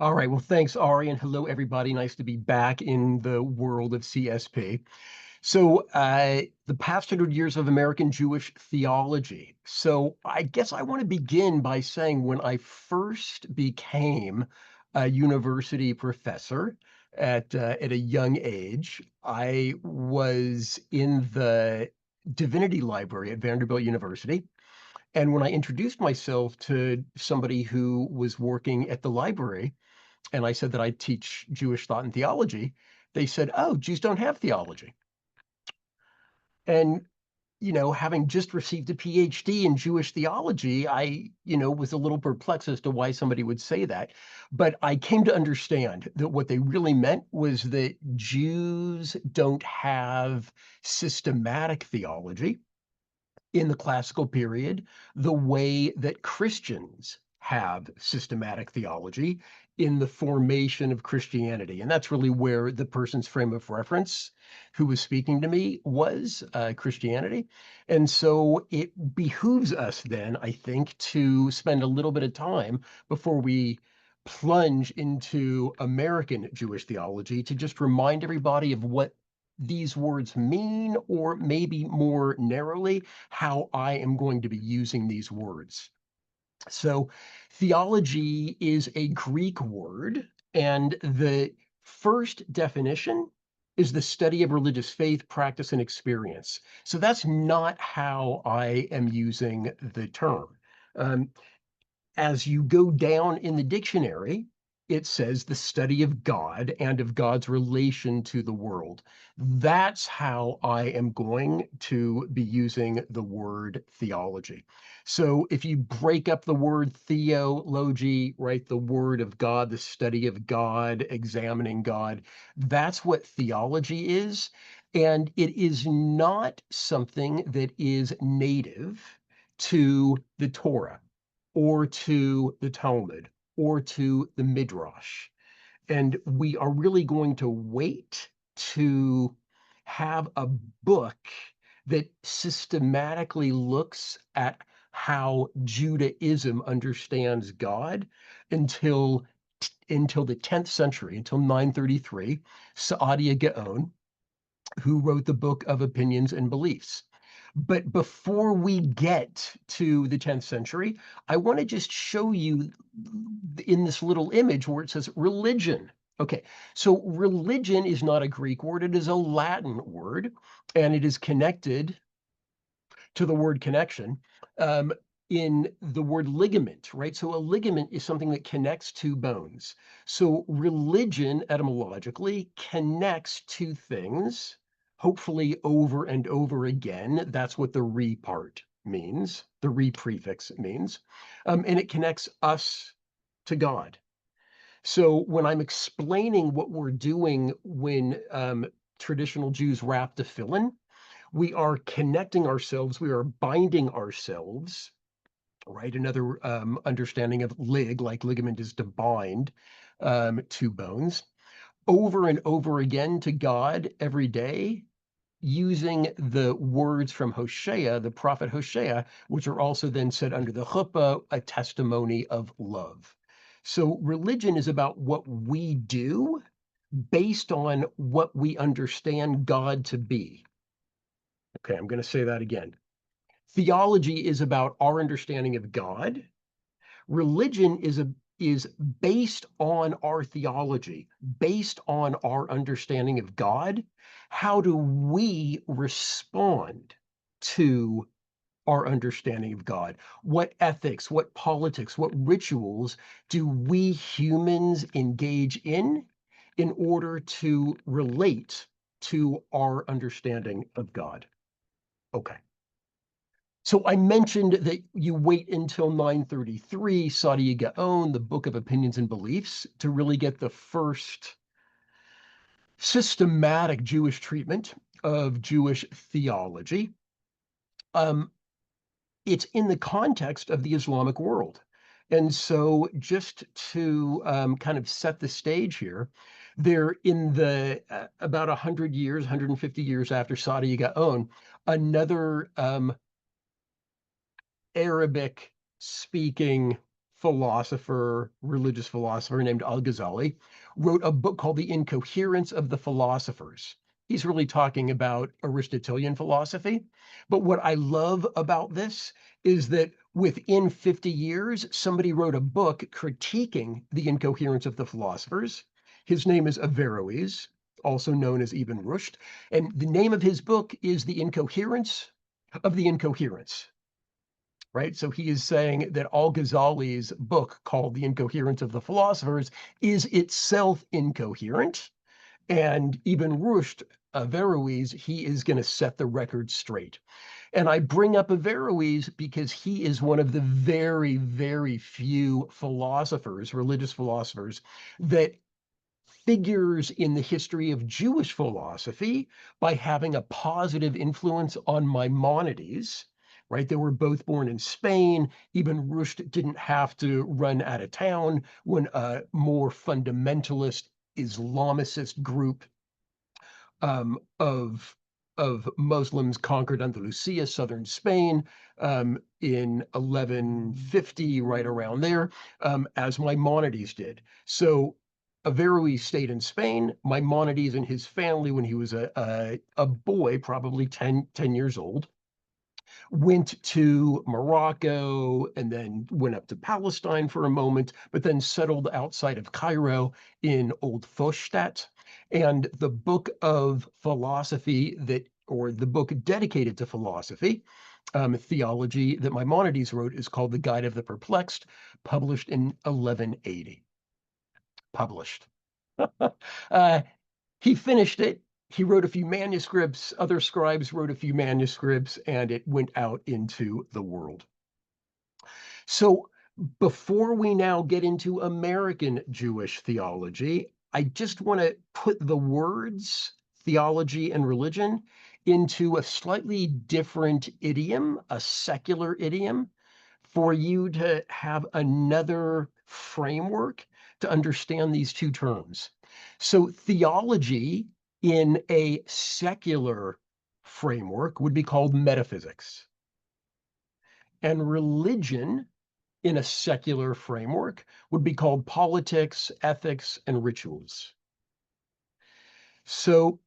All right. Well, thanks, Ari, and hello, everybody. Nice to be back in the world of CSP. So, the past 100 years of American Jewish theology. So, I guess I want to begin by saying when I first became a university professor at a young age, I was in the divinity library at Vanderbilt University. And when I introduced myself to somebody who was working at the library, and I said that I teach Jewish thought and theology, they said, "Oh, Jews don't have theology." And, having just received a PhD in Jewish theology, I was a little perplexed as to why somebody would say that. But I came to understand that what they really meant was that Jews don't have systematic theology in the classical period the way that Christians have systematic theology in the formation of Christianity. And that's really where the person's frame of reference who was speaking to me was Christianity. And so it behooves us then, I think, to spend a little bit of time before we plunge into American Jewish theology to just remind everybody of what these words mean, or maybe more narrowly, how I am going to be using these words. So, theology is a Greek word, and the first definition is the study of religious faith, practice, and experience. So, that's not how I am using the term. Um, as you go down in the dictionary, it says the study of God and of God's relation to the world. That's how I am going to be using the word theology. So if you break up the word theology, right, the word of God, the study of God, examining God, that's what theology is. And it is not something that is native to the Torah or to the Talmud or to the Midrash. And we are really going to wait to have a book that systematically looks at how Judaism understands God until until the 10th century, until 933, Saadia Gaon, who wrote the Book of Opinions and Beliefs. But before we get to the 10th century, I want to just show you in this little image where it says religion. Okay, so religion is not a Greek word, it is a Latin word, and it is connected to the word connection um, in the word ligament, right? So a ligament is something that connects two bones. So religion, etymologically, connects two things, hopefully over and over again. That's what the re part means, the re prefix means. And it connects us to God. So when I'm explaining what we're doing when traditional Jews wrap tefillin, we are connecting ourselves, we are binding ourselves, right? Another understanding of like ligament is to bind two bones, over and over again to God every day, using the words from Hosea, the prophet Hosea, which are also then said under the chuppah, a testimony of love. So religion is about what we do based on what we understand God to be. Okay, I'm going to say that again. Theology is about our understanding of God. Religion is based on our theology, based on our understanding of God. How do we respond to our understanding of God? What ethics, what politics, what rituals do we humans engage in order to relate to our understanding of God? Okay. So I mentioned that you wait until 933, Saadia Gaon, the Book of Opinions and Beliefs, to really get the first systematic Jewish treatment of Jewish theology. Um, it's in the context of the Islamic world. And so just to kind of set the stage here, there in the about 100 years, 150 years after Saadia Gaon, another Arabic speaking philosopher, religious philosopher named Al-Ghazali, wrote a book called The Incoherence of the Philosophers. He's really talking about Aristotelian philosophy. But what I love about this is that within 50 years, somebody wrote a book critiquing the incoherence of the philosophers. His name is Averroes, also known as Ibn Rushd, and the name of his book is The Incoherence of the Incoherence. Right? So he is saying that Al-Ghazali's book called The Incoherence of the Philosophers is itself incoherent. And Ibn Rushd, Averroes, he is going to set the record straight. And I bring up Averroes because he is one of the very, very few philosophers, religious philosophers, that figures in the history of Jewish philosophy by having a positive influence on Maimonides, right? They were both born in Spain. Ibn Rushd didn't have to run out of town when a more fundamentalist Islamicist group of Muslims conquered Andalusia, southern Spain, in 1150, right around there, as Maimonides did. So Averroes stayed in Spain. Maimonides and his family, when he was a boy, probably 10 years old, went to Morocco and then went up to Palestine for a moment, but then settled outside of Cairo in Old Fostat. And the book of philosophy or the book dedicated to philosophy, Theology, that Maimonides wrote is called The Guide of the Perplexed, published in 1180. Published. uh, he finished it. He wrote a few manuscripts. Other scribes wrote a few manuscripts, and it went out into the world. So before we now get into American Jewish theology, I just want to put the words theology and religion into a slightly different idiom, a secular idiom, for you to have another framework to understand these two terms. So theology in a secular framework would be called metaphysics. And religion in a secular framework would be called politics, ethics, and rituals. So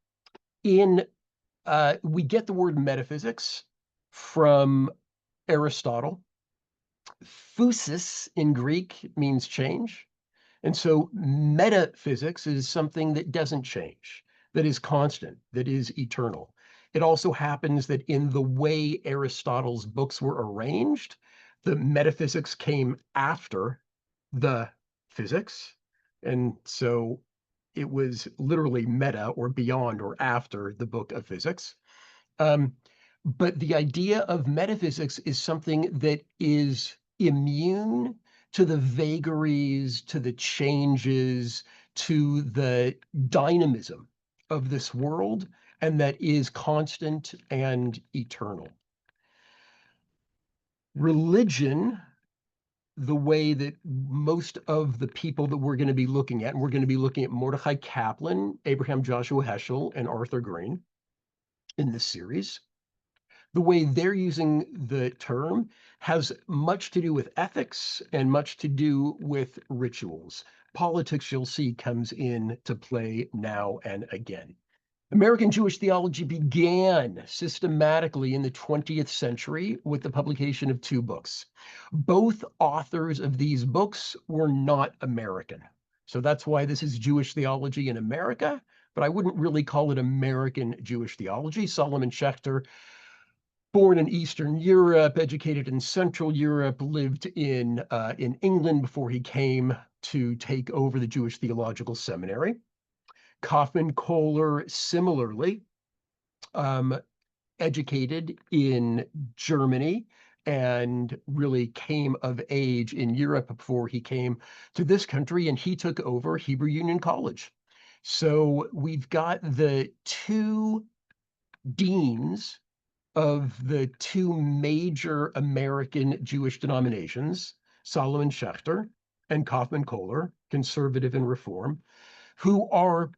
we get the word metaphysics from Aristotle. Phusis in Greek means change. And so metaphysics is something that doesn't change, that is constant, that is eternal. It also happens that in the way Aristotle's books were arranged, the metaphysics came after the physics. And so it was literally meta or beyond or after the book of physics. But the idea of metaphysics is something that is immune to the vagaries, to the changes, to the dynamism of this world, and that is constant and eternal. Religion, the way that most of the people that we're going to be looking at, and we're going to be looking at Mordecai Kaplan, Abraham Joshua Heschel, and Arthur Green in this series, the way they're using the term has much to do with ethics and much to do with rituals. Politics, you'll see, comes in to play now and again. American Jewish theology began systematically in the 20th century with the publication of two books. Both authors of these books were not American. So that's why this is Jewish theology in America, but I wouldn't really call it American Jewish theology. Solomon Schechter, born in Eastern Europe, educated in Central Europe, lived in England before he came to take over the Jewish Theological Seminary. Kaufman Kohler, similarly, educated in Germany and really came of age in Europe before he came to this country, and he took over Hebrew Union College. So we've got the two deans of the two major American Jewish denominations, Solomon Schechter and Kaufman Kohler, conservative and reform, who are,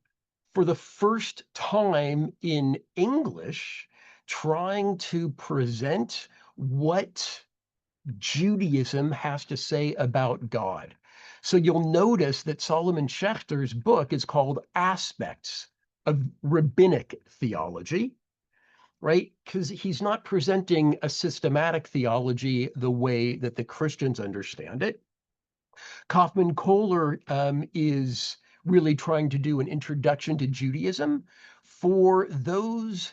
for the first time in English, trying to present what Judaism has to say about God. So you'll notice that Solomon Schechter's book is called Aspects of Rabbinic Theology, right? Because he's not presenting a systematic theology the way that the Christians understand it. Kaufman Kohler is really trying to do an introduction to Judaism for those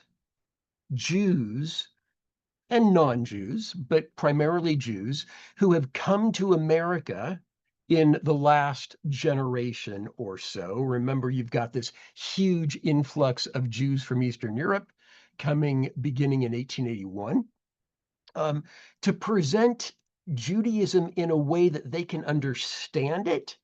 Jews and non-Jews, but primarily Jews, who have come to America in the last generation or so. Remember, you've got this huge influx of Jews from Eastern Europe coming beginning in 1881, to present Judaism in a way that they can understand it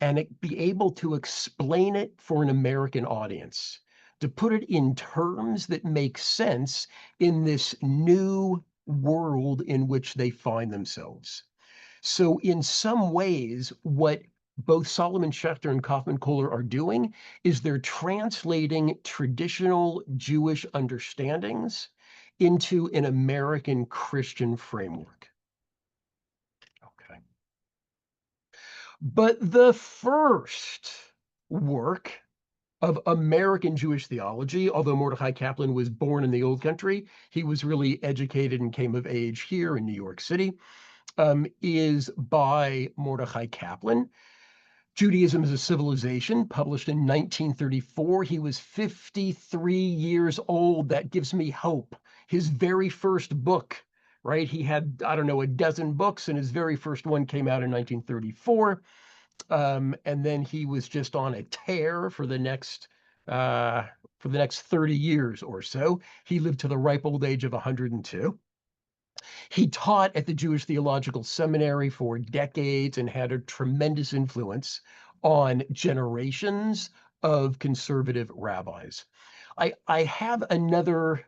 and be able to explain it for an American audience, to put it in terms that make sense in this new world in which they find themselves. So, in some ways, what both Solomon Schechter and Kaufman Kohler are doing is they're translating traditional Jewish understandings into an American Christian framework. Okay. But the first work of American Jewish theology, although Mordecai Kaplan was born in the Old Country, he was really educated and came of age here in New York City, is by Mordecai Kaplan. Judaism as a Civilization, published in 1934. He was 53 years old. That gives me hope. His very first book, right? He had, I don't know, a dozen books, and his very first one came out in 1934. And then he was just on a tear uh, for the next 30 years or so. He lived to the ripe old age of 102. He taught at the Jewish Theological Seminary for decades and had a tremendous influence on generations of conservative rabbis. I have another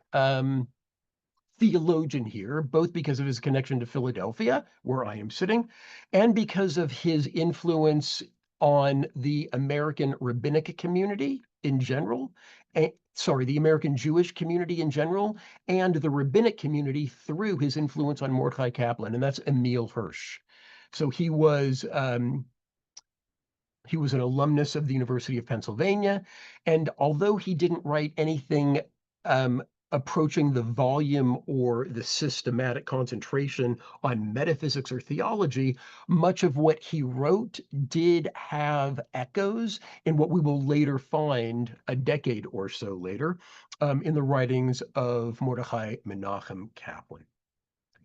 theologian here, both because of his connection to Philadelphia, where I am sitting, and because of his influence on the American rabbinic community in general, the American Jewish community in general, and the rabbinic community through his influence on Mordecai Kaplan, and that's Emil Hirsch. So he was an alumnus of the University of Pennsylvania, and although he didn't write anything approaching the volume or the systematic concentration on metaphysics or theology, much of what he wrote did have echoes in what we will later find a decade or so later in the writings of Mordecai Menachem Kaplan.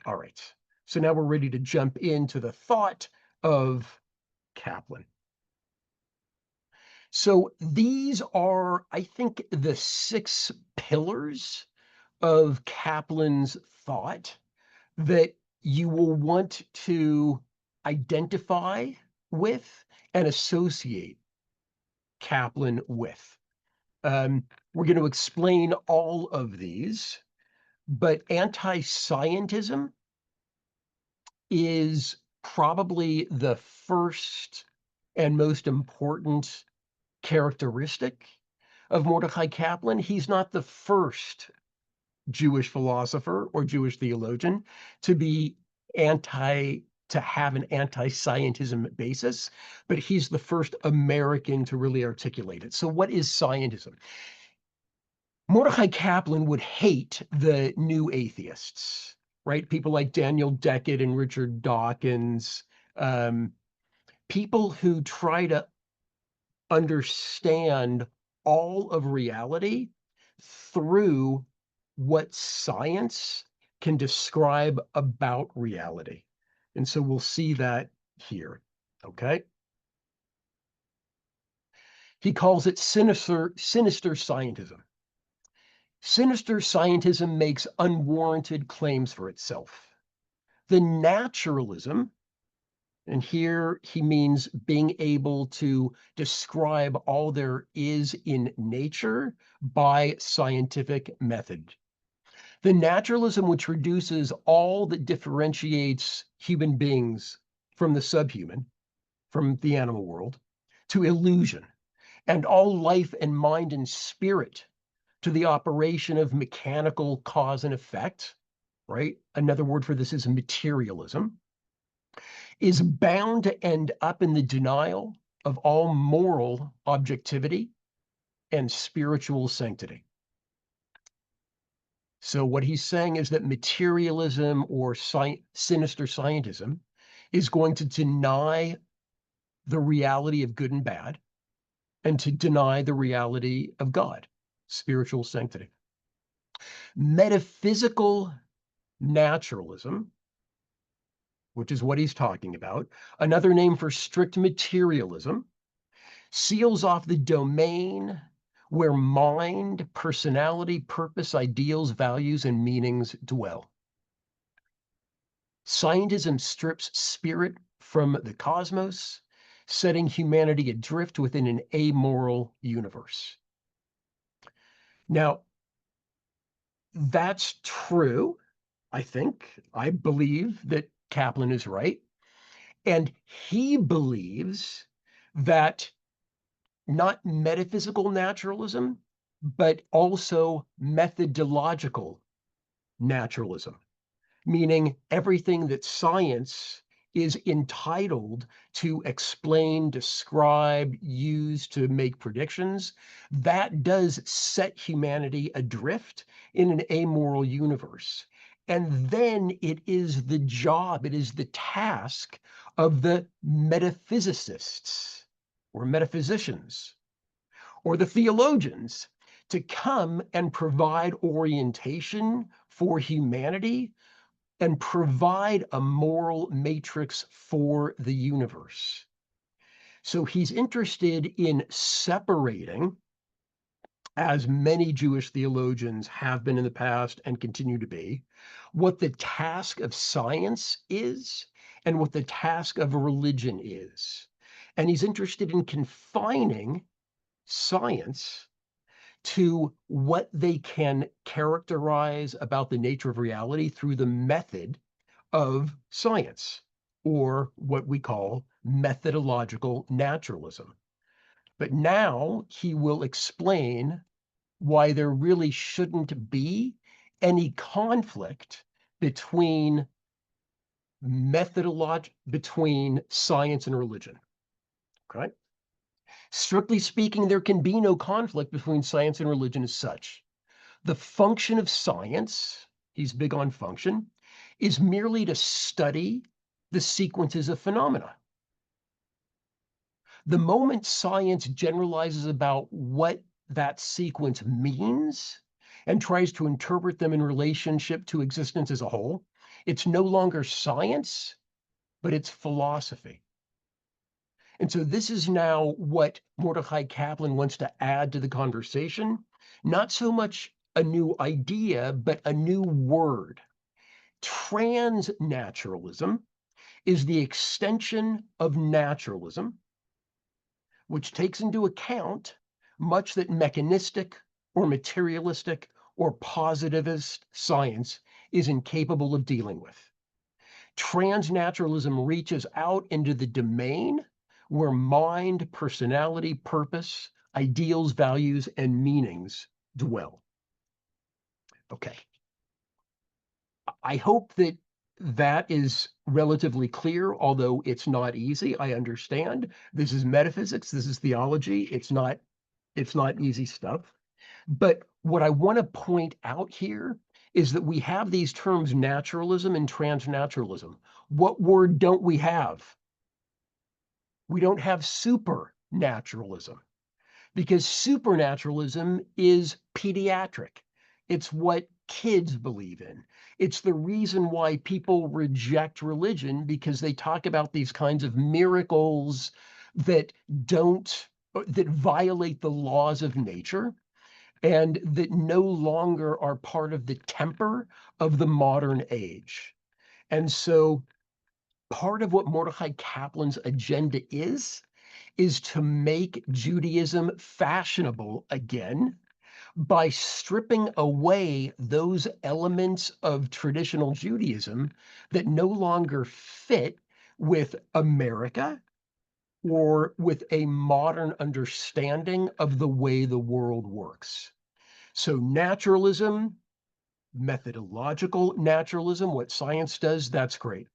All right, so now we're ready to jump into the thought of Kaplan. So these are, I think, the 6 pillars of Kaplan's thought that you will want to identify with and associate Kaplan with. We're going to explain all of these, but anti-scientism is probably the first and most important characteristic of Mordecai Kaplan. He's not the first Jewish philosopher or Jewish theologian to be to have an anti-scientism basis, but he's the first American to really articulate it. So what is scientism? Mordecai Kaplan would hate the new atheists, right? People like Daniel Dennett and Richard Dawkins, people who try to understand all of reality through what science can describe about reality. And so we'll see that here, okay? He calls it sinister scientism. Sinister scientism makes unwarranted claims for itself. The naturalism, and here he means being able to describe all there is in nature by scientific method. The naturalism which reduces all that differentiates human beings from the subhuman, from the animal world, to illusion, and all life and mind and spirit to the operation of mechanical cause and effect, right? Another word for this is materialism, is bound to end up in the denial of all moral objectivity and spiritual sanctity. So what he's saying is that materialism or sinister scientism is going to deny the reality of good and bad and to deny the reality of God, spiritual sanctity. Metaphysical naturalism, which is what he's talking about, another name for strict materialism, seals off the domain where mind, personality, purpose, ideals, values, and meanings dwell. Scientism strips spirit from the cosmos, setting humanity adrift within an amoral universe. Now, that's true, I think. I believe that Kaplan is right. And he believes that not metaphysical naturalism, but also methodological naturalism, meaning everything that science is entitled to explain, describe, use to make predictions, that does set humanity adrift in an amoral universe. And then it is the job, it is the task of the metaphysicists or metaphysicians or the theologians to come and provide orientation for humanity and provide a moral matrix for the universe. So he's interested in separating, as many Jewish theologians have been in the past and continue to be, what the task of science is and what the task of religion is. And he's interested in confining science to what they can characterize about the nature of reality through the method of science, or what we call methodological naturalism. But now he will explain why there really shouldn't be any conflict between between science and religion. Okay? Strictly speaking, there can be no conflict between science and religion as such. The function of science, he's big on function, is merely to study the sequences of phenomena. The moment science generalizes about what that sequence means and tries to interpret them in relationship to existence as a whole, it's no longer science, but it's philosophy. And so this is now what Mordecai Kaplan wants to add to the conversation, not so much a new idea, but a new word. Transnaturalism is the extension of naturalism, which takes into account much that mechanistic or materialistic or positivist science is incapable of dealing with. Transnaturalism reaches out into the domain where mind, personality, purpose, ideals, values, and meanings dwell. Okay. I hope that that is relatively clear, although it's not easy. I understand. This is metaphysics. This is theology. It's not easy stuff. But what I want to point out here is that we have these terms naturalism and transnaturalism. What word don't we have? We don't have supernaturalism, because supernaturalism is pediatric. It's what kids believe in. It's the reason why people reject religion, because they talk about these kinds of miracles that that violate the laws of nature and that no longer are part of the temper of the modern age. And so part of what Mordecai Kaplan's agenda is to make Judaism fashionable again by stripping away those elements of traditional Judaism that no longer fit with America or with a modern understanding of the way the world works. So naturalism Methodological naturalism, what science does, that's great.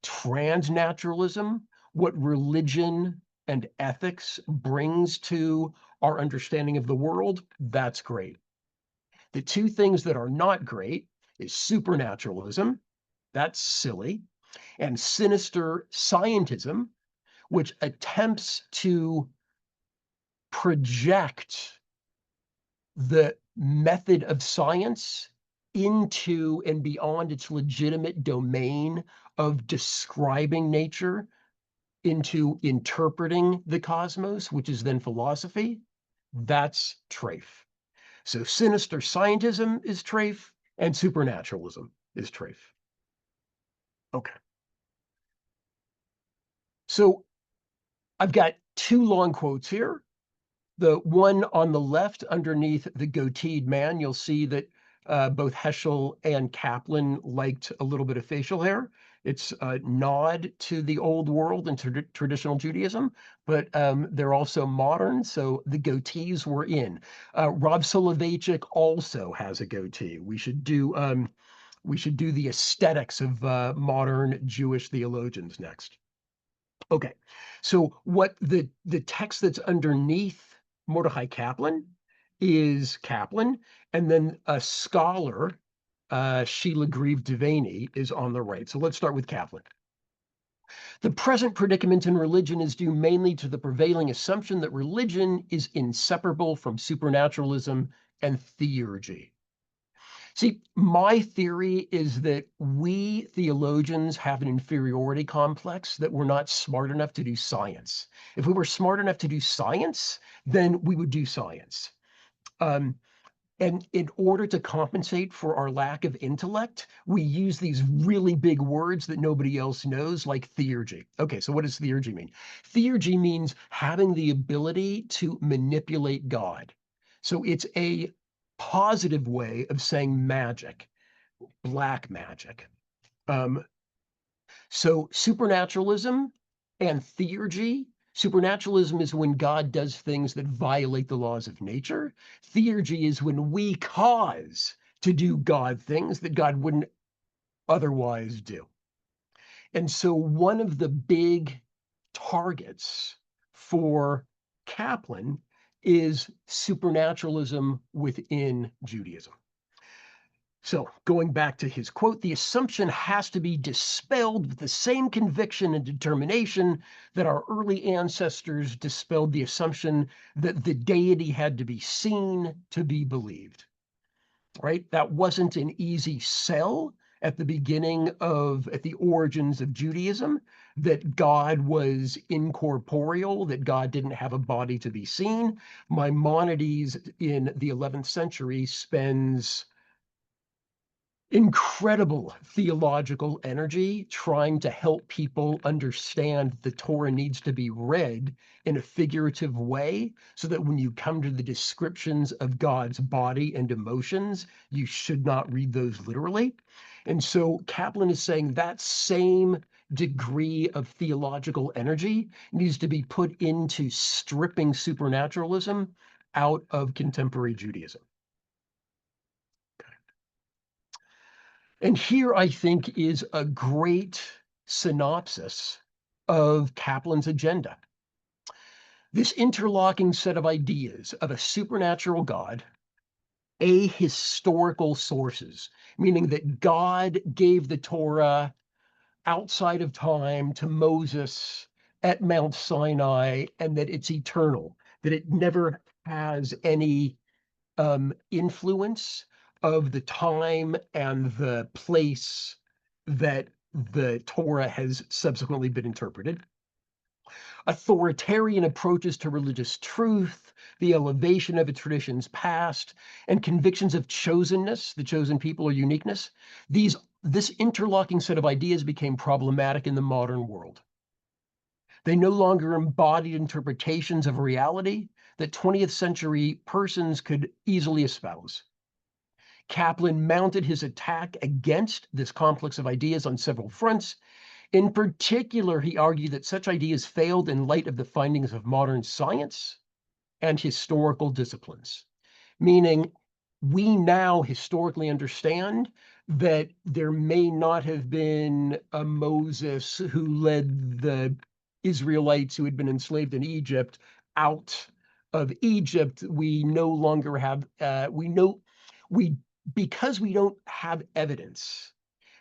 Transnaturalism, what religion and ethics brings to our understanding of the world, that's great. The two things that are not great is supernaturalism, that's silly, and sinister scientism, which attempts to project the method of science into and beyond its legitimate domain of describing nature into interpreting the cosmos, which is then philosophy. That's TRAIF. So sinister scientism is TRAIF and supernaturalism is TRAIF. Okay. So I've got two long quotes here. The one on the left underneath the goateed man, you'll see that both Heschel and Kaplan liked a little bit of facial hair. It's a nod to the old world and traditional Judaism, but they're also modern, so the goatees were in. Rob Soloveitchik also has a goatee. We should do the aesthetics of modern Jewish theologians next. Okay, so what the text that's underneath Mordecai Kaplan is Kaplan, and then a scholar, Sheila Grieve Devaney, is on the right. So let's start with Kaplan. The present predicament in religion is due mainly to the prevailing assumption that religion is inseparable from supernaturalism and theurgy. See, my theory is that we theologians have an inferiority complex, that we're not smart enough to do science. If we were smart enough to do science, then we would do science. And in order to compensate for our lack of intellect, we use these really big words that nobody else knows, like theurgy. Okay, so what does theurgy mean? Theurgy means having the ability to manipulate God. So it's a positive way of saying magic, black magic. So supernaturalism and theurgy. Supernaturalism is when God does things that violate the laws of nature. Theurgy is when we cause to do God things that God wouldn't otherwise do. And so one of the big targets for Kaplan is supernaturalism within Judaism. So going back to his quote, the assumption has to be dispelled with the same conviction and determination that our early ancestors dispelled the assumption that the deity had to be seen to be believed, right? That wasn't an easy sell at the origins of Judaism, that God was incorporeal, that God didn't have a body to be seen. Maimonides in the 11th century spends incredible theological energy trying to help people understand the Torah needs to be read in a figurative way, so that when you come to the descriptions of God's body and emotions, you should not read those literally. And so Kaplan is saying that same degree of theological energy needs to be put into stripping supernaturalism out of contemporary Judaism. And here, I think, is a great synopsis of Kaplan's agenda. This interlocking set of ideas of a supernatural God, ahistorical sources, meaning that God gave the Torah outside of time to Moses at Mount Sinai, and that it's eternal, that it never has any influence of the time and the place that the Torah has subsequently been interpreted. Authoritarian approaches to religious truth, the elevation of a tradition's past, and convictions of chosenness, the chosen people or uniqueness. This interlocking set of ideas became problematic in the modern world. They no longer embodied interpretations of reality that 20th century persons could easily espouse. Kaplan mounted his attack against this complex of ideas on several fronts. In particular, he argued that such ideas failed in light of the findings of modern science and historical disciplines, meaning we now historically understand that there may not have been a Moses who led the Israelites who had been enslaved in Egypt out of Egypt. We no longer have, we, because we don't have evidence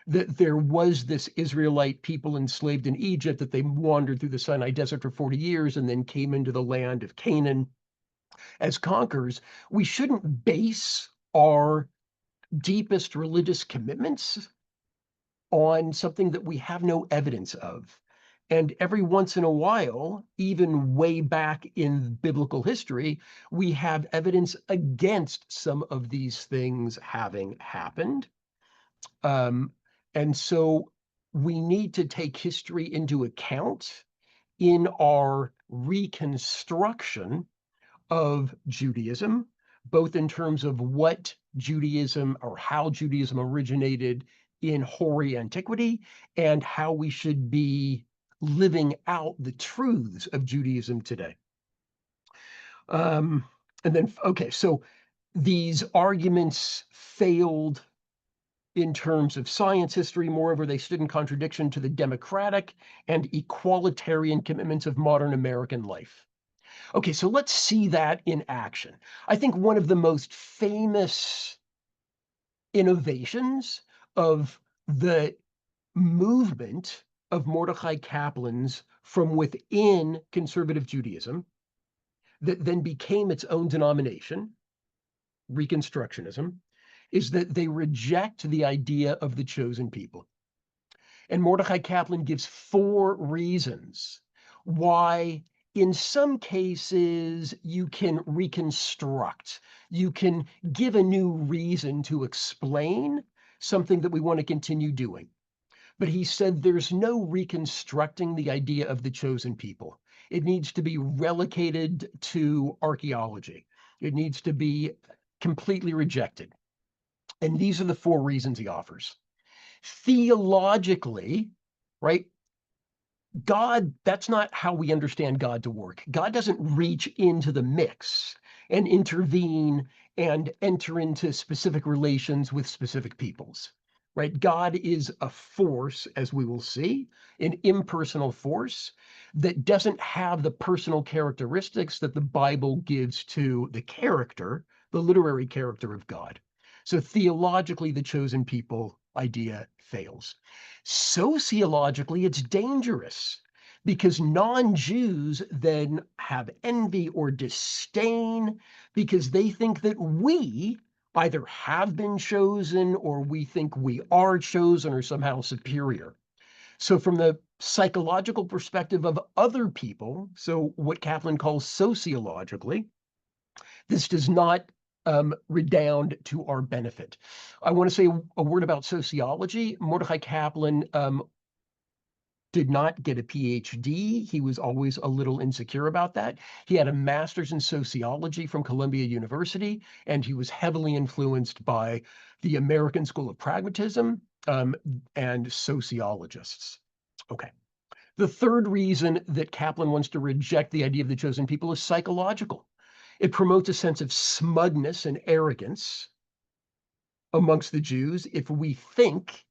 that there was this Israelite people enslaved in Egypt, that they wandered through the Sinai Desert for 40 years and then came into the land of Canaan as conquerors. We shouldn't base our deepest religious commitments on something that we have no evidence of. And every once in a while, even way back in biblical history, we have evidence against some of these things having happened. Um, and so we need to take history into account in our reconstruction of Judaism, both in terms of what Judaism or how Judaism originated in hoary antiquity and how we should be living out the truths of Judaism today. Um, and then, okay, so these arguments failed in terms of science history. Moreover, they stood in contradiction to the democratic and equalitarian commitments of modern American life. Okay, so let's see that in action. I think one of the most famous innovations of the movement of Mordecai Kaplan's from within conservative Judaism that then became its own denomination, Reconstructionism, is that they reject the idea of the chosen people. And Mordecai Kaplan gives 4 reasons why, in some cases, you can reconstruct. You can give a new reason to explain something that we want to continue doing. But he said there's no reconstructing the idea of the chosen people. It needs to be relegated to archaeology. It needs to be completely rejected. And these are the 4 reasons he offers. Theologically, right? God, that's not how we understand God to work. God doesn't reach into the mix and intervene and enter into specific relations with specific peoples, right? God is a force, as we will see, an impersonal force that doesn't have the personal characteristics that the Bible gives to the character, the literary character of God. So theologically, the chosen people idea fails. Sociologically, it's dangerous because non-Jews then have envy or disdain because they think that we either have been chosen or we think we are chosen or somehow superior. So from the psychological perspective of other people, so what Kaplan calls sociologically, this does not redound to our benefit. I want to say a word about sociology. Mordecai Kaplan did not get a PhD. He was always a little insecure about that. He had a master's in sociology from Columbia University, and he was heavily influenced by the American School of Pragmatism and sociologists. Okay. The third reason that Kaplan wants to reject the idea of the chosen people is psychological. It promotes a sense of smugness and arrogance amongst the Jews if we think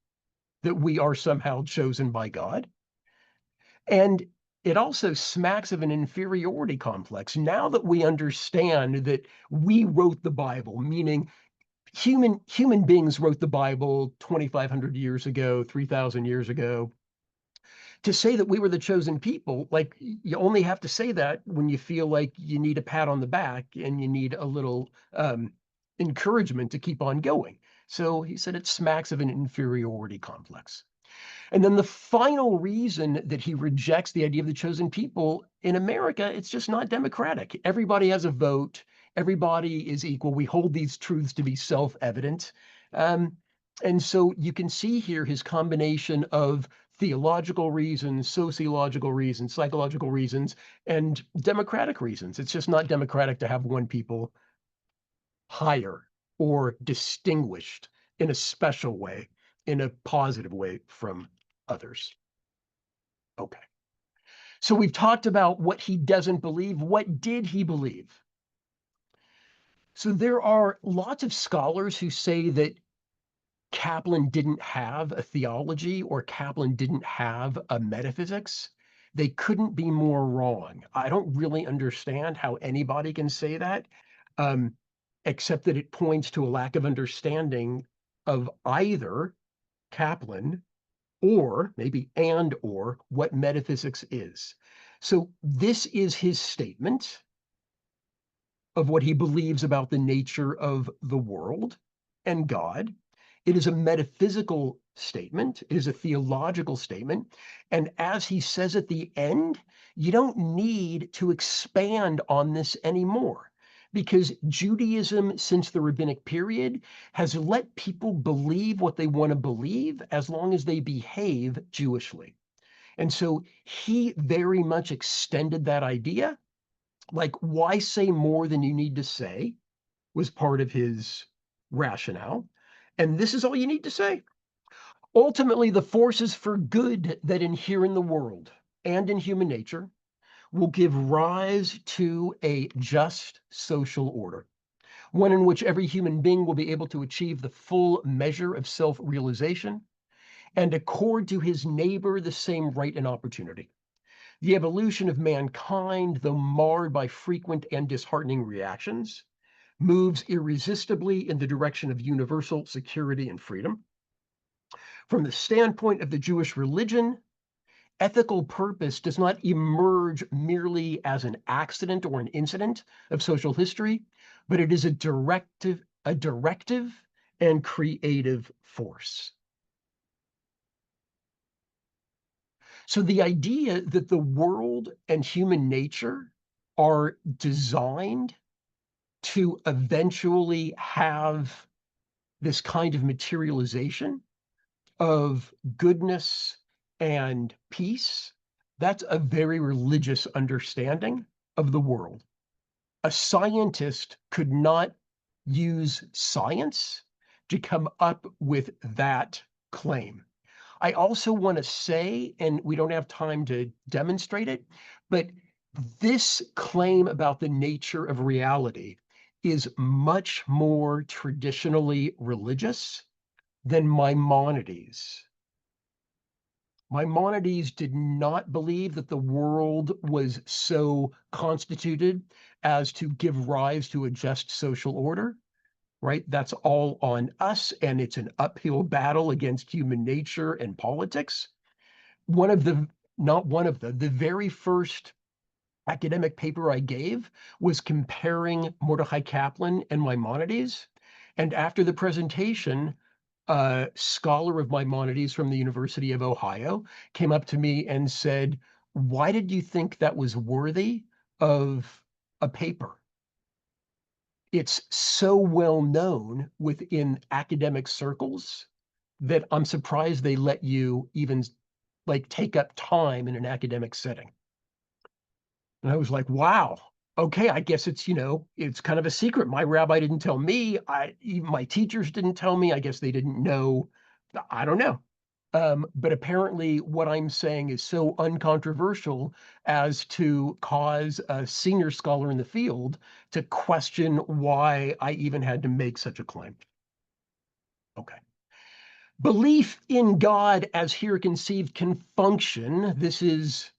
that we are somehow chosen by God. And it also smacks of an inferiority complex. Now that we understand that we wrote the Bible, meaning human beings wrote the Bible 2,500 years ago, 3,000 years ago, to say that we were the chosen people, like you only have to say that when you feel like you need a pat on the back and you need a little encouragement to keep on going. So he said it smacks of an inferiority complex. And then the final reason that he rejects the idea of the chosen people in America, it's just not democratic. Everybody has a vote. Everybody is equal. We hold these truths to be self-evident. And so you can see here his combination of theological reasons, sociological reasons, psychological reasons, and democratic reasons. It's just not democratic to have one people higher or distinguished in a special way, in a positive way from others. Okay. So we've talked about what he doesn't believe. What did he believe? So there are lots of scholars who say that Kaplan didn't have a theology or Kaplan didn't have a metaphysics. They couldn't be more wrong. I don't really understand how anybody can say that, um, except that it points to a lack of understanding of either Kaplan or maybe and or what metaphysics is. So this is his statement of what he believes about the nature of the world and God. It is a metaphysical statement, it is a theological statement. And as he says at the end, you don't need to expand on this anymore because Judaism, since the rabbinic period, has let people believe what they want to believe as long as they behave Jewishly. And so he very much extended that idea. Like, why say more than you need to say was part of his rationale. And this is all you need to say. Ultimately, the forces for good that inhere in the world and in human nature will give rise to a just social order, one in which every human being will be able to achieve the full measure of self-realization and accord to his neighbor the same right and opportunity. The evolution of mankind, though marred by frequent and disheartening reactions, moves irresistibly in the direction of universal security and freedom. From the standpoint of the Jewish religion, ethical purpose does not emerge merely as an accident or an incident of social history, but it is a directive and creative force. So the idea that the world and human nature are designed to eventually have this kind of materialization of goodness and peace, that's a very religious understanding of the world. A scientist could not use science to come up with that claim. I also want to say, and we don't have time to demonstrate it, but this claim about the nature of reality is much more traditionally religious than Maimonides. Maimonides did not believe that the world was so constituted as to give rise to a just social order, right? That's all on us, and it's an uphill battle against human nature and politics. One of the, not one of the very first academic paper I gave was comparing Mordecai Kaplan and Maimonides. And after the presentation, a scholar of Maimonides from the University of Ohio came up to me and said, "Why did you think that was worthy of a paper? It's so well known within academic circles that I'm surprised they let you even like take up time in an academic setting." And I was like, wow, okay, I guess it's kind of a secret. My rabbi didn't tell me. Even my teachers didn't tell me. I guess they didn't know. I don't know. But apparently what I'm saying is so uncontroversial as to cause a senior scholar in the field to question why I even had to make such a claim. Okay. Belief in God as here conceived can function. This is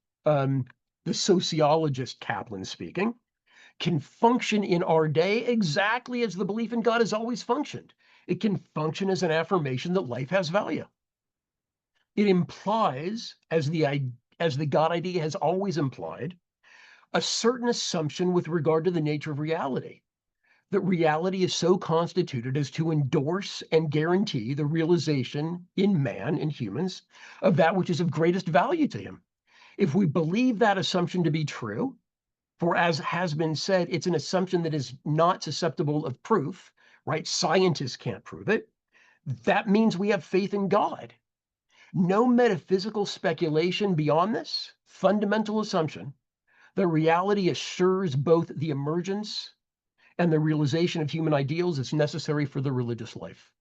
the sociologist Kaplan speaking, can function in our day exactly as the belief in God has always functioned. It can function as an affirmation that life has value. It implies, as the God idea has always implied, a certain assumption with regard to the nature of reality. That reality is so constituted as to endorse and guarantee the realization in man, in humans, of that which is of greatest value to him. If we believe that assumption to be true, for as has been said, it's an assumption that is not susceptible of proof, right? Scientists can't prove it. That means we have faith in God. No metaphysical speculation beyond this fundamental assumption that reality assures both the emergence and the realization of human ideals is necessary for the religious life.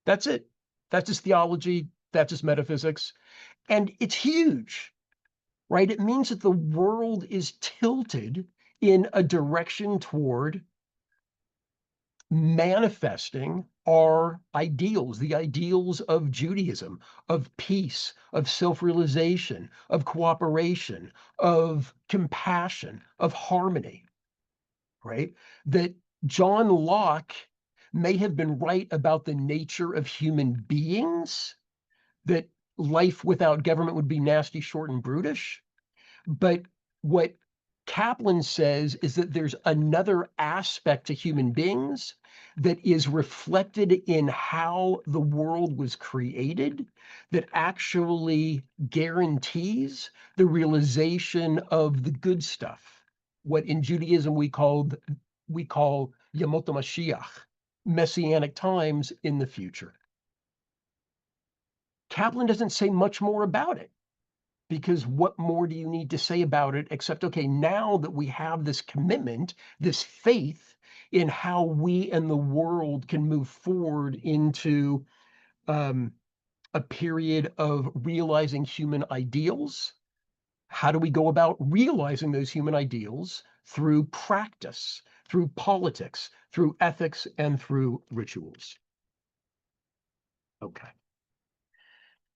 That's it. That's his theology. That's his metaphysics. And it's huge, right? It means that the world is tilted in a direction toward manifesting our ideals, the ideals of Judaism, of peace, of self-realization, of cooperation, of compassion, of harmony, right? That John Locke may have been right about the nature of human beings, that life without government would be nasty, short, and brutish. But what Kaplan says is that there's another aspect to human beings that is reflected in how the world was created that actually guarantees the realization of the good stuff. What in Judaism we call Yamot Mashiach, messianic times in the future. Kaplan doesn't say much more about it, because what more do you need to say about it except, okay, now that we have this commitment, this faith in how we and the world can move forward into a period of realizing human ideals, how do we go about realizing those human ideals? Through practice, through politics, through ethics, and through rituals. Okay.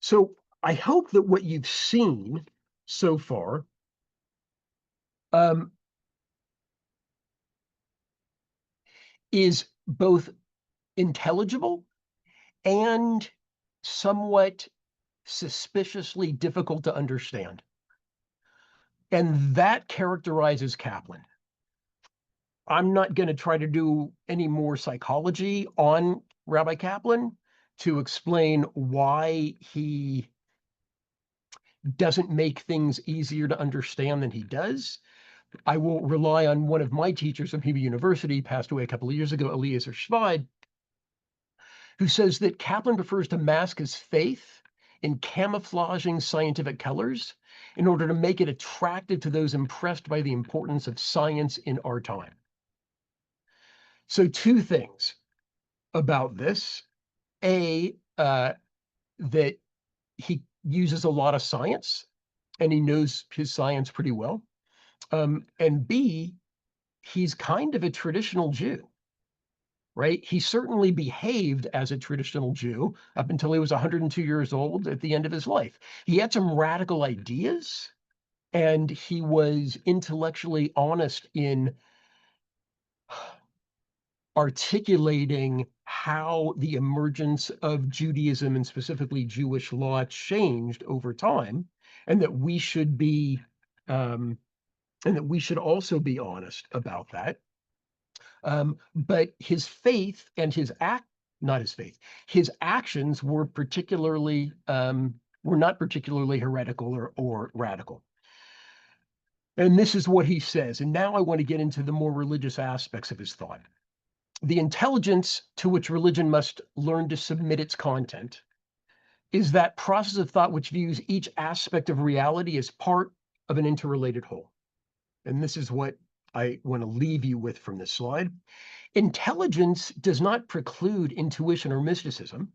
So I hope that what you've seen so far um, is both intelligible and somewhat suspiciously difficult to understand. And that characterizes Kaplan. I'm not going to try to do any more psychology on Rabbi Kaplan to explain why he doesn't make things easier to understand than he does. I will rely on one of my teachers from Hebrew University, passed away a couple of years ago, Eliezer Schweid, who says that Kaplan prefers to mask his faith in camouflaging scientific colors in order to make it attractive to those impressed by the importance of science in our time. So two things about this. A, that he uses a lot of science and he knows his science pretty well. And B, he's kind of a traditional Jew, right? He certainly behaved as a traditional Jew up until he was 102 years old at the end of his life. He had some radical ideas, and he was intellectually honest in articulating how the emergence of Judaism and specifically Jewish law changed over time, and that we should be, and that we should also be honest about that. But his faith and not his faith, his actions were not particularly heretical or radical. And this is what he says. And now I want to get into the more religious aspects of his thought. The intelligence to which religion must learn to submit its content is that process of thought which views each aspect of reality as part of an interrelated whole. And this is what I want to leave you with from this slide. Intelligence does not preclude intuition or mysticism,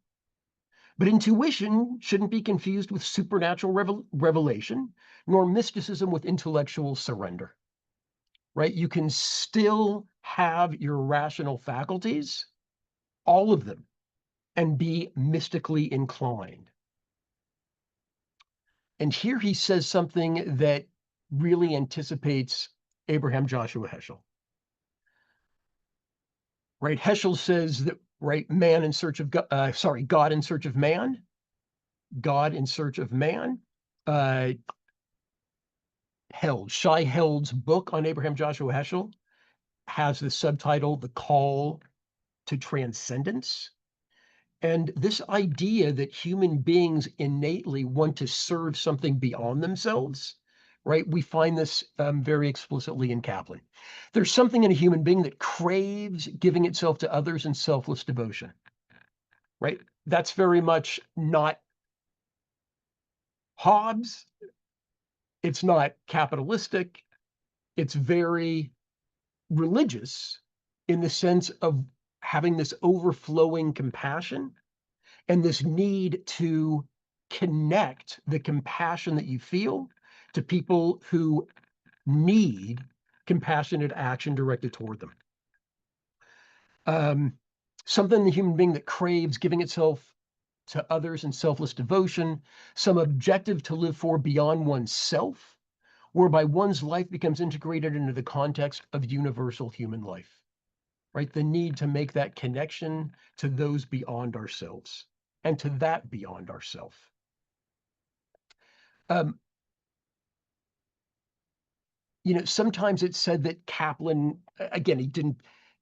but intuition shouldn't be confused with supernatural revelation, nor mysticism with intellectual surrender, right? You can still have your rational faculties, all of them, and be mystically inclined. And here he says something that really anticipates Abraham Joshua Heschel. Right? Heschel says that, right, man in search of God, God in search of man, God in search of man. Shai Held's book on Abraham Joshua Heschel has the subtitle, The Call to Transcendence. And this idea that human beings innately want to serve something beyond themselves, right? We find this very explicitly in Kaplan. There's something in a human being that craves giving itself to others in selfless devotion, right? That's very much not Hobbes. It's not capitalistic. It's very religious in the sense of having this overflowing compassion and this need to connect the compassion that you feel to people who need compassionate action directed toward them. Um, something in the human being that craves giving itself to others in selfless devotion, some objective to live for beyond oneself, whereby one's life becomes integrated into the context of universal human life, right? The need to make that connection to those beyond ourselves and to that beyond ourselves. Um, sometimes it's said that Kaplan, again, he didn't,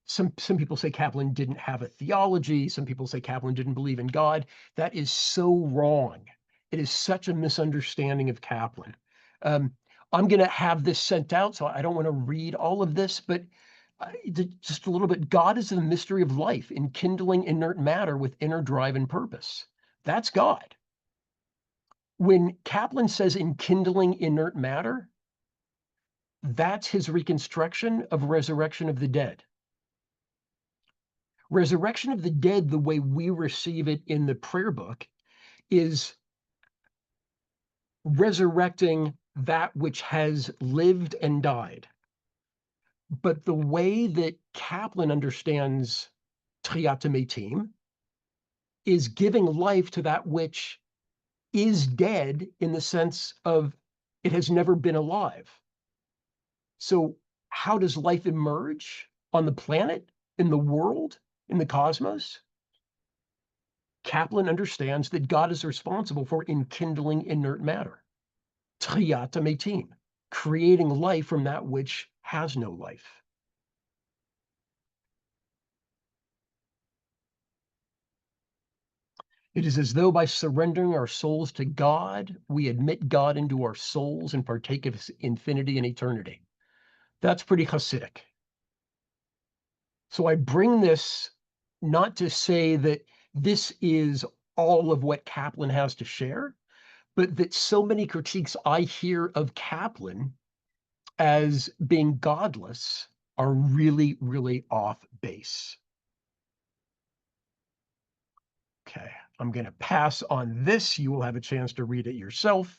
some people say Kaplan didn't have a theology. Some people say Kaplan didn't believe in God. That is so wrong. It is such a misunderstanding of Kaplan. Um, I'm going to have this sent out, so I don't want to read all of this, but just a little bit. God is the mystery of life, enkindling inert matter with inner drive and purpose. That's God. When Kaplan says enkindling inert matter, that's his reconstruction of resurrection of the dead. Resurrection of the dead, the way we receive it in the prayer book, is resurrecting that which has lived and died. But the way that Kaplan understands Triata Metim is giving life to that which is dead in the sense of it has never been alive. So how does life emerge on the planet, in the world, in the cosmos? Kaplan understands that God is responsible for enkindling inert matter, triata metim, creating life from that which has no life. It is as though by surrendering our souls to God, we admit God into our souls and partake of his infinity and eternity. That's pretty Hasidic. So I bring this not to say that this is all of what Kaplan has to share, but that so many critiques I hear of Kaplan as being godless are really, really off base. Okay, I'm going to pass on this. You will have a chance to read it yourself.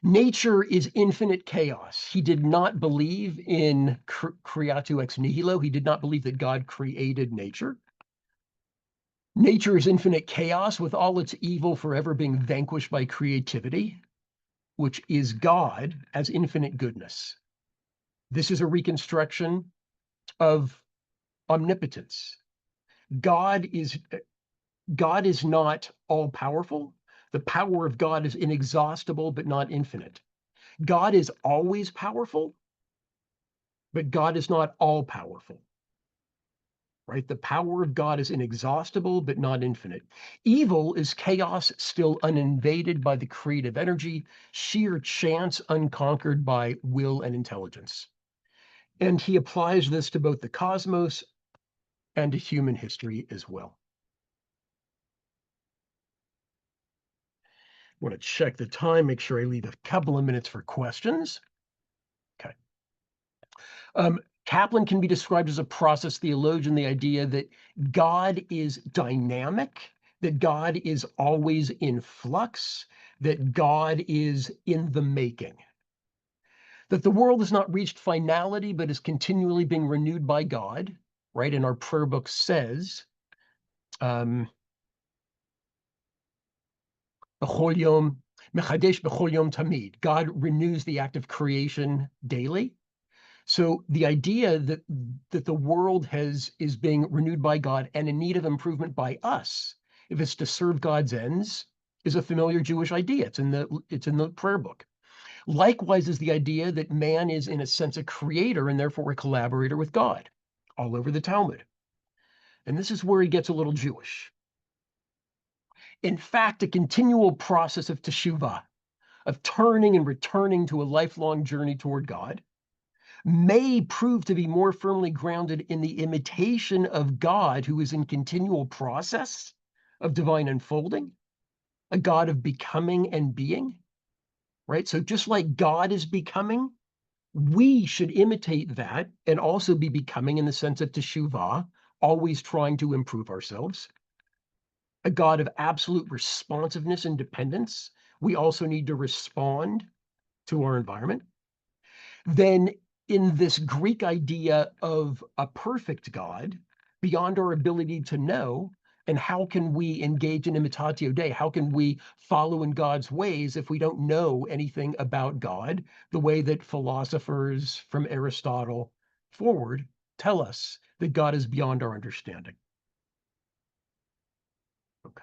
Nature is infinite chaos. He did not believe in creatio ex nihilo. He did not believe that God created nature. Nature is infinite chaos with all its evil forever being vanquished by creativity, which is God as infinite goodness. This is a reconstruction of omnipotence. God is not all powerful. The power of God is inexhaustible, but not infinite. God is always powerful, but God is not all powerful, right? The power of God is inexhaustible, but not infinite. Evil is chaos still uninvaded by the creative energy, sheer chance unconquered by will and intelligence. And he applies this to both the cosmos and to human history as well. I want to check the time, make sure I leave a couple of minutes for questions. Okay. Kaplan can be described as a process theologian, the idea that God is dynamic, that God is always in flux, that God is in the making, that the world has not reached finality, but is continually being renewed by God, right? And our prayer book says, B'chol yom, mechadesh b'chol yom tamid. God renews the act of creation daily. So the idea that the world is being renewed by God and in need of improvement by us, if it's to serve God's ends, is a familiar Jewish idea. It's in the prayer book. Likewise is the idea that man is in a sense a creator and therefore a collaborator with God, all over the Talmud. And this is where he gets a little Jewish. In fact, a continual process of teshuvah, of turning and returning to a lifelong journey toward God, may prove to be more firmly grounded in the imitation of God, who is in continual process of divine unfolding, a God of becoming and being, right? So just like God is becoming, we should imitate that and also be becoming in the sense of teshuvah, always trying to improve ourselves. A God of absolute responsiveness and dependence. We also need to respond to our environment. Then in this Greek idea of a perfect God, beyond our ability to know? And how can we engage in imitatio Dei? How can we follow in God's ways if we don't know anything about God, the way that philosophers from Aristotle forward tell us that God is beyond our understanding? Okay.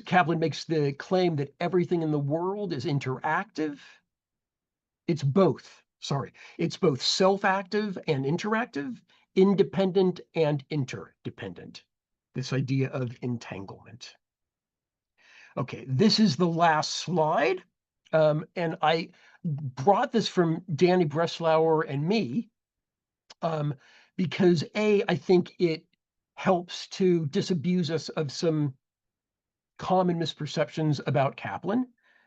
Kaplan makes the claim that everything in the world is interactive. It's both, sorry, it's both self-active and interactive, independent and interdependent. This idea of entanglement. Okay, this is the last slide. And I brought this from Danny Breslauer and me because I think it helps to disabuse us of some common misperceptions about Kaplan.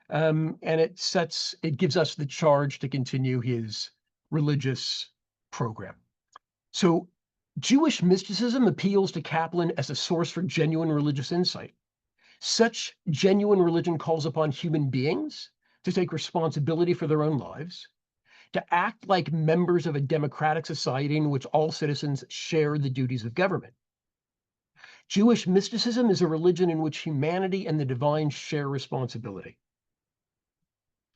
And it gives us the charge to continue his religious program. So Jewish mysticism appeals to Kaplan as a source for genuine religious insight. Such genuine religion calls upon human beings to take responsibility for their own lives, to act like members of a democratic society in which all citizens share the duties of government. Jewish mysticism is a religion in which humanity and the divine share responsibility.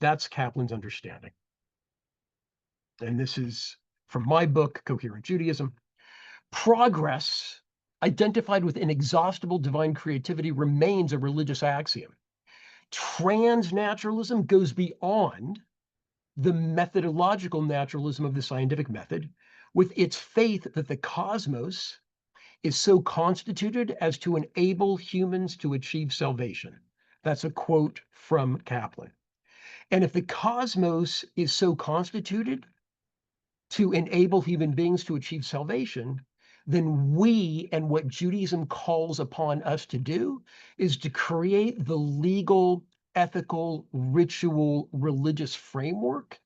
That's Kaplan's understanding. And this is from my book, Coherent Judaism. Progress, identified with inexhaustible divine creativity, remains a religious axiom. Transnaturalism goes beyond the methodological naturalism of the scientific method, with its faith that the cosmos is so constituted as to enable humans to achieve salvation. That's a quote from Kaplan. And if the cosmos is so constituted to enable human beings to achieve salvation, then we, and what Judaism calls upon us to do, is to create the legal, ethical, ritual, religious framework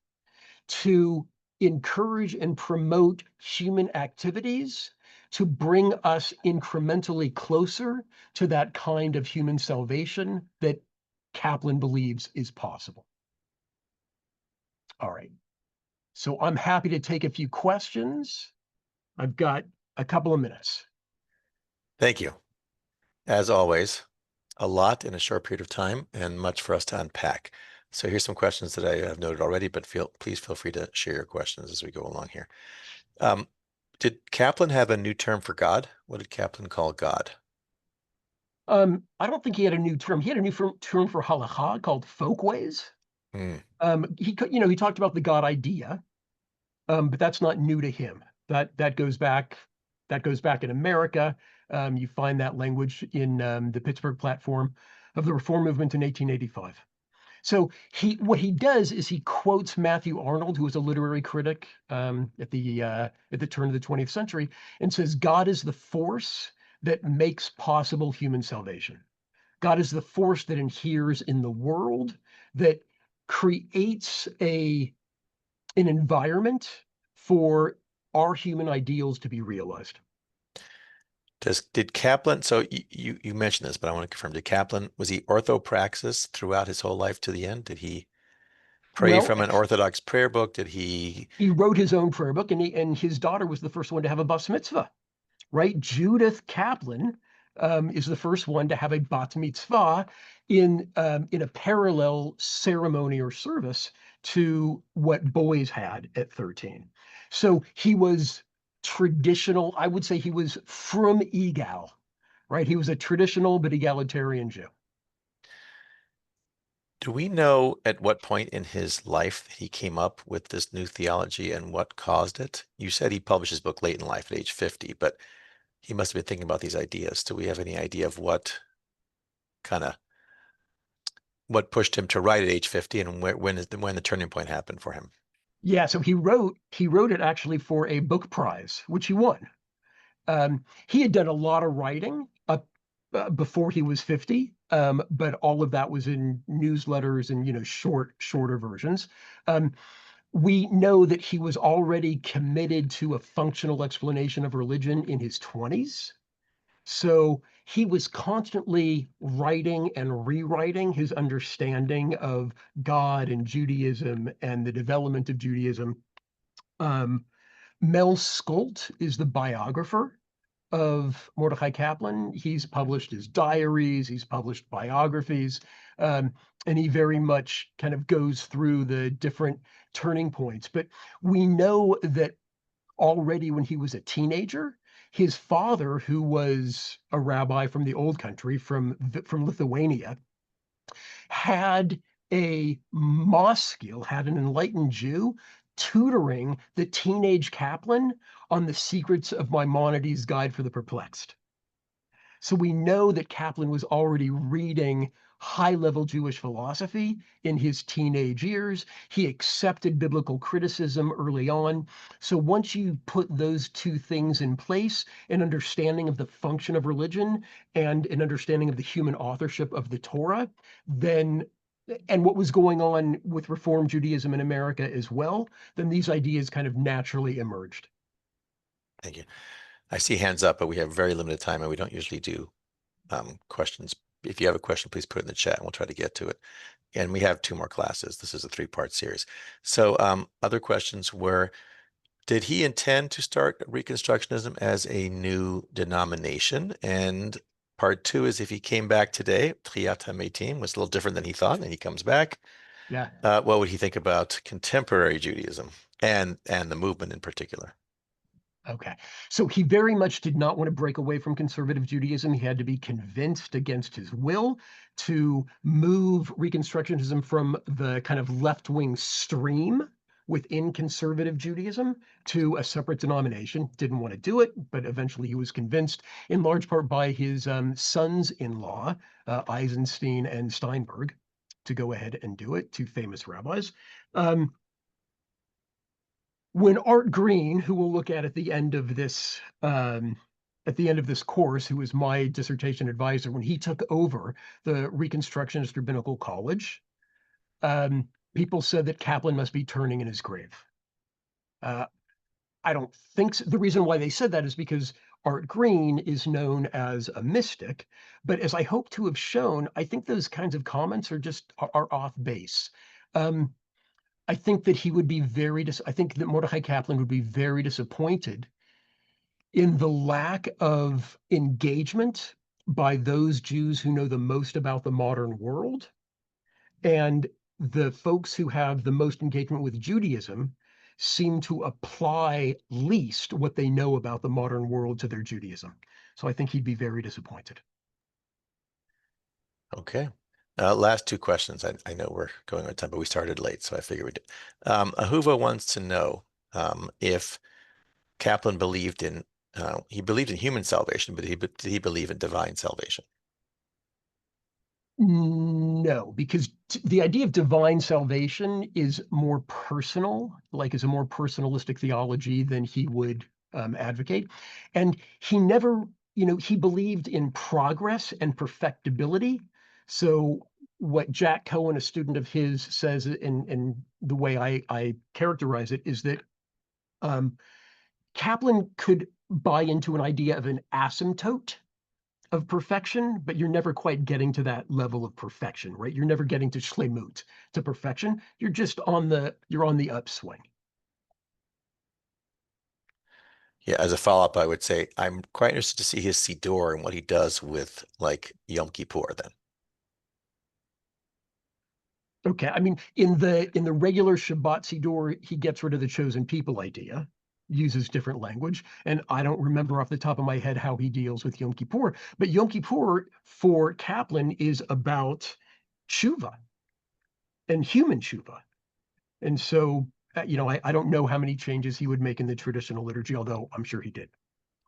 to encourage and promote human activities to bring us incrementally closer to that kind of human salvation that Kaplan believes is possible. All right. So I'm happy to take a few questions. I've got a couple of minutes. Thank you. As always, a lot in a short period of time and much for us to unpack. So here's some questions that I have noted already, but please feel free to share your questions as we go along here. Did Kaplan have a new term for God? What did Kaplan call God? I don't think he had a new term. He had a new term for halakhah called folkways. He talked about the God idea, but that's not new to him. That goes back in America. You find that language in the Pittsburgh Platform of the Reform Movement in 1885. So what he does is he quotes Matthew Arnold, who was a literary critic at the turn of the 20th century, and says, God is the force that makes possible human salvation. God is the force that inheres in the world, that creates an environment for our human ideals to be realized. Did Kaplan, so you mentioned this, but I want to confirm, was he orthopraxis throughout his whole life to the end? Did he pray from an Orthodox prayer book? He wrote his own prayer book, and his daughter was the first one to have a bas mitzvah, right? Judith Kaplan is the first one to have a bat mitzvah in a parallel ceremony or service to what boys had at 13. So he was traditional. I would say he was from egal, right? He was a traditional but egalitarian Jew. Do we know at what point in his life he came up with this new theology and what caused it? You said he published his book late in life at age 50, but he must have been thinking about these ideas. Do we have any idea of what pushed him to write at age 50 and when the turning point happened for him? Yeah, so he wrote it actually for a book prize, which he won. He had done a lot of writing up before he was 50, but all of that was in newsletters and shorter versions. We know that he was already committed to a functional explanation of religion in his 20s. So he was constantly writing and rewriting his understanding of God and Judaism and the development of Judaism Um, Mel Skolt is the biographer of Mordecai Kaplan. He's published his diaries, he's published biographies, um, and he very much kind of goes through the different turning points. But we know that already when he was a teenager, his father, who was a rabbi from the old country, from Lithuania, had a moskil, had an enlightened Jew tutoring the teenage Kaplan on the secrets of Maimonides' Guide for the Perplexed. So we know that Kaplan was already reading high-level Jewish philosophy in his teenage years. He accepted biblical criticism early on. So once you put those two things in place, an understanding of the function of religion and an understanding of the human authorship of the Torah, then and what was going on with Reform Judaism in America as well, then these ideas kind of naturally emerged. Thank you. I see hands up, but we have very limited time and we don't usually do questions. If you have a question, please put it in the chat and we'll try to get to it. And we have 2 more classes. This is a 3-part series. So other questions were, did he intend to start Reconstructionism as a new denomination? And part 2 is, if he came back today, Tchiyat HaMeitim was a little different than he thought, and he comes back, Yeah. what would he think about contemporary Judaism and the movement in particular? Okay. So he very much did not want to break away from conservative Judaism. He had to be convinced against his will to move Reconstructionism from the kind of left-wing stream within conservative Judaism to a separate denomination. Didn't want to do it, but eventually he was convinced, in large part by his sons-in-law, Eisenstein and Steinberg, to go ahead and do it, 2 famous rabbis. When Art Green, who we'll look at the end of this course, who was my dissertation advisor, when he took over the Reconstructionist Rabbinical College, people said that Kaplan must be turning in his grave. I don't think so. The reason why they said that is because Art Green is known as a mystic, but as I hope to have shown, I think those kinds of comments are off base. I think that I think that Mordecai Kaplan would be very disappointed in the lack of engagement by those Jews who know the most about the modern world, and the folks who have the most engagement with Judaism seem to apply least what they know about the modern world to their Judaism. So I think he'd be very disappointed. Okay. Last 2 questions. I know we're going on time, but we started late, so I figured we did. Ahuva wants to know if Kaplan believed in human salvation, but did he believe in divine salvation? No, because the idea of divine salvation is more personal, like is a more personalistic theology than he would advocate. And he never, he believed in progress and perfectibility. So what Jack Cohen, a student of his, says in the way I characterize it is that Kaplan could buy into an idea of an asymptote of perfection, but you're never quite getting to that level of perfection, right? You're never getting to shlemut, to perfection. You're on the upswing. Yeah, as a follow-up, I would say I'm quite interested to see his Siddur and what he does with like Yom Kippur then. Okay, I mean, in the regular Shabbat Siddur, he gets rid of the chosen people idea, uses different language, and I don't remember off the top of my head how he deals with Yom Kippur. But Yom Kippur for Kaplan is about tshuva and human tshuva. And so, I don't know how many changes he would make in the traditional liturgy, although I'm sure he did.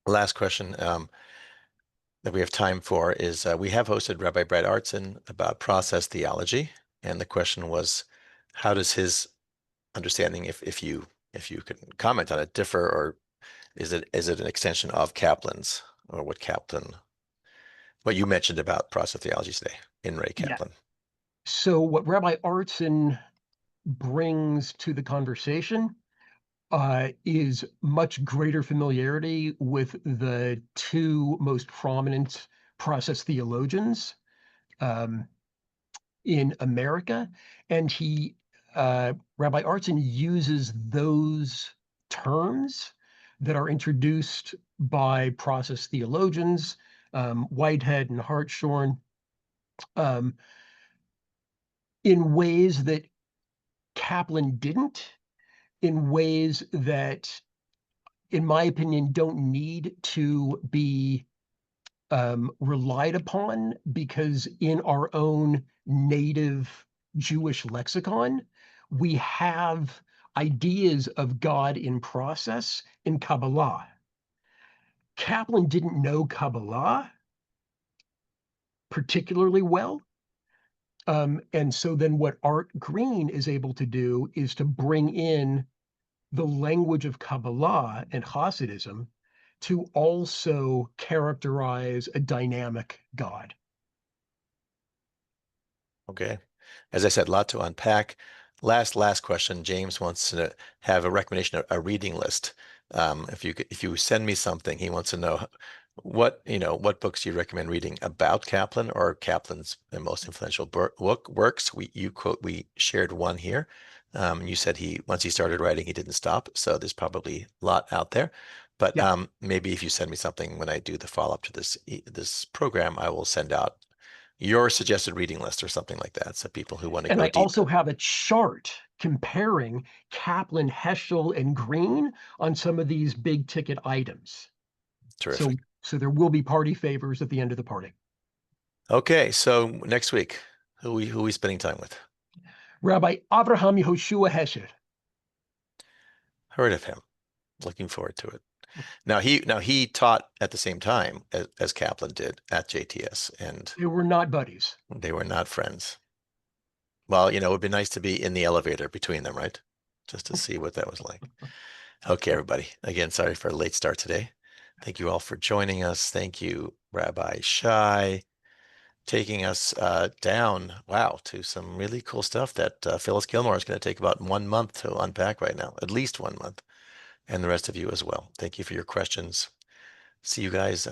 Last question that we have time for is we have hosted Rabbi Brad Artson about process theology, and the question was, how does his understanding, if you can comment on it, differ, or is it an extension of Kaplan's, or what you mentioned about process theology today in Ray Yeah. Kaplan? So what Rabbi Artson brings to the conversation is much greater familiarity with the 2 most prominent process theologians um, in America, and Rabbi Artson uses those terms that are introduced by process theologians, Whitehead and Hartshorne, in ways that Kaplan didn't, in ways that, in my opinion, don't need to be relied upon, because in our own native Jewish lexicon, we have ideas of God in process in Kabbalah. Kaplan didn't know Kabbalah particularly well. And so then what Art Green is able to do is to bring in the language of Kabbalah and Hasidism to also characterize a dynamic God. Okay. As I said, a lot to unpack. Last question. James wants to have a recommendation, a reading list. If you send me something, he wants to know what books do you recommend reading about Kaplan or Kaplan's most influential works. We shared one here. You said once he started writing, he didn't stop. So there's probably a lot out there. But Yeah. maybe if you send me something when I do the follow-up to this program, I will send out your suggested reading list or something like that. So people who want to And go I deep. also have a chart comparing Kaplan, Heschel, and Green on some of these big ticket items. Terrific. So there will be party favors at the end of the party. Okay, so next week, who we spending time with? Rabbi Avraham Yehoshua Heschel. Heard of him. Looking forward to it. Now he taught at the same time as Kaplan did at JTS, and They were not buddies. they were not friends. Well, it would be nice to be in the elevator between them, right? Just to see what that was like. Okay, everybody. Again, sorry for a late start today. Thank you all for joining us. Thank you, Rabbi Shai, taking us down, wow, to some really cool stuff that Phyllis Gilmore is going to take about 1 month to unpack right now, at least 1 month, and the rest of you as well. Thank you for your questions. See you guys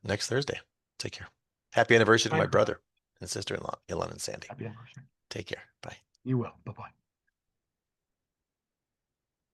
next Thursday. Take care. Happy anniversary to my brother and sister-in-law, Ilan and Sandy. Happy anniversary. Take care. Bye. You will. Bye-bye.